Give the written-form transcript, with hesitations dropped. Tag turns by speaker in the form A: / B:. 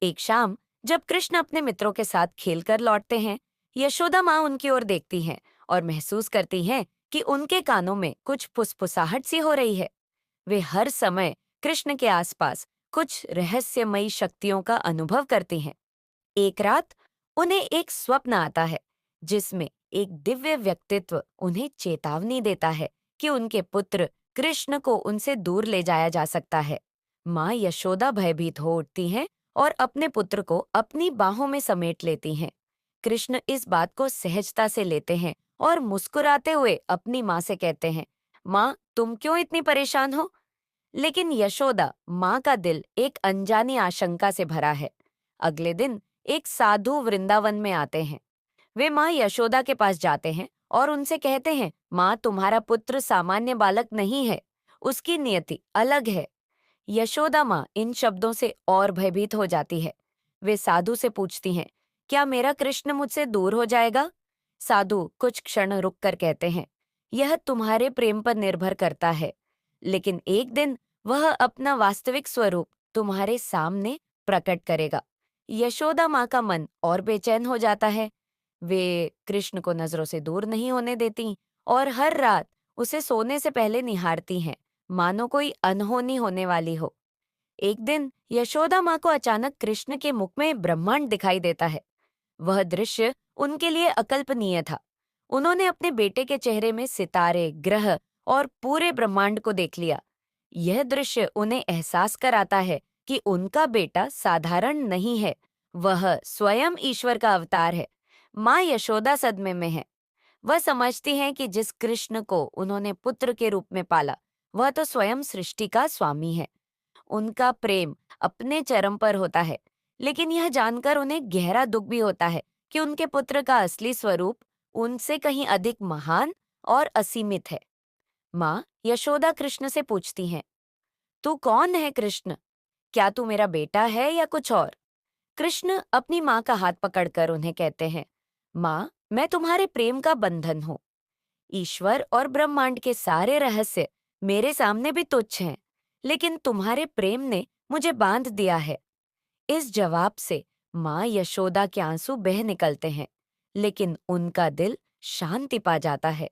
A: एक शाम जब कृष्ण अपने मित्रों के साथ खेलकर लौटते हैं, यशोदा माँ उनकी ओर देखती हैं और महसूस करती हैं कि उनके कानों में कुछ फुसफुसाहट सी हो रही है। वे हर समय कृष्ण के आसपास कुछ रहस्यमयी शक्तियों का अनुभव करती हैं। एक रात उन्हें एक स्वप्न आता है जिसमें एक दिव्य व्यक्तित्व उन्हें चेतावनी देता है कि उनके पुत्र कृष्ण को उनसे दूर ले जाया जा सकता है। माँ यशोदा भयभीत हो उठती हैं और अपने पुत्र को अपनी बाहों में समेट लेती हैं। कृष्ण इस बात को सहजता से लेते हैं और मुस्कुराते हुए अपनी माँ से कहते हैं, माँ तुम क्यों इतनी परेशान हो? लेकिन यशोदा माँ का दिल एक अनजानी आशंका से भरा है। अगले दिन एक साधु वृंदावन में आते हैं। वे माँ यशोदा के पास जाते हैं और उनसे कहते हैं, माँ तुम्हारा पुत्र सामान्य बालक नहीं है, उसकी नियति अलग है। यशोदा माँ इन शब्दों से और भयभीत हो जाती है। वे साधु से पूछती हैं, क्या मेरा कृष्ण मुझसे दूर हो जाएगा? साधु कुछ क्षण रुककर कहते हैं, यह तुम्हारे प्रेम पर निर्भर करता है, लेकिन एक दिन वह अपना वास्तविक स्वरूप तुम्हारे सामने प्रकट करेगा। यशोदा माँ का मन और बेचैन हो जाता है। वे कृष्ण को नजरों से दूर नहीं होने देती और हर रात उसे सोने से पहले निहारती हैं, मानो कोई अनहोनी होने वाली हो। एक दिन यशोदा माँ को अचानक कृष्ण के मुख में ब्रह्मांड दिखाई देता है। वह दृश्य उनके लिए अकल्पनीय था। उन्होंने अपने बेटे के चेहरे में सितारे, ग्रह और पूरे ब्रह्मांड को देख लिया। यह दृश्य उन्हें एहसास कराता है कि उनका बेटा साधारण नहीं है, वह स्वयं ईश्वर का अवतार है। माँ यशोदा सदमे में है। वह समझती हैं कि जिस कृष्ण को उन्होंने पुत्र के रूप में पाला, वह तो स्वयं सृष्टि का स्वामी है। उनका प्रेम अपने चरम पर होता है, लेकिन यह जानकर उन्हें गहरा दुख भी होता है कि उनके पुत्र का असली स्वरूप उनसे कहीं अधिक महान और असीमित है। माँ यशोदा कृष्ण से पूछती हैं, तू कौन है कृष्ण? क्या तू मेरा बेटा है या कुछ और? कृष्ण अपनी माँ का हाथ पकड़कर उन्हें कहते हैं, माँ मैं तुम्हारे प्रेम का बंधन हूँ। ईश्वर और ब्रह्मांड के सारे रहस्य मेरे सामने भी तुच्छ हैं, लेकिन तुम्हारे प्रेम ने मुझे बांध दिया है। इस जवाब से माँ यशोदा के आंसू बह निकलते हैं, लेकिन उनका दिल शांति पा जाता है।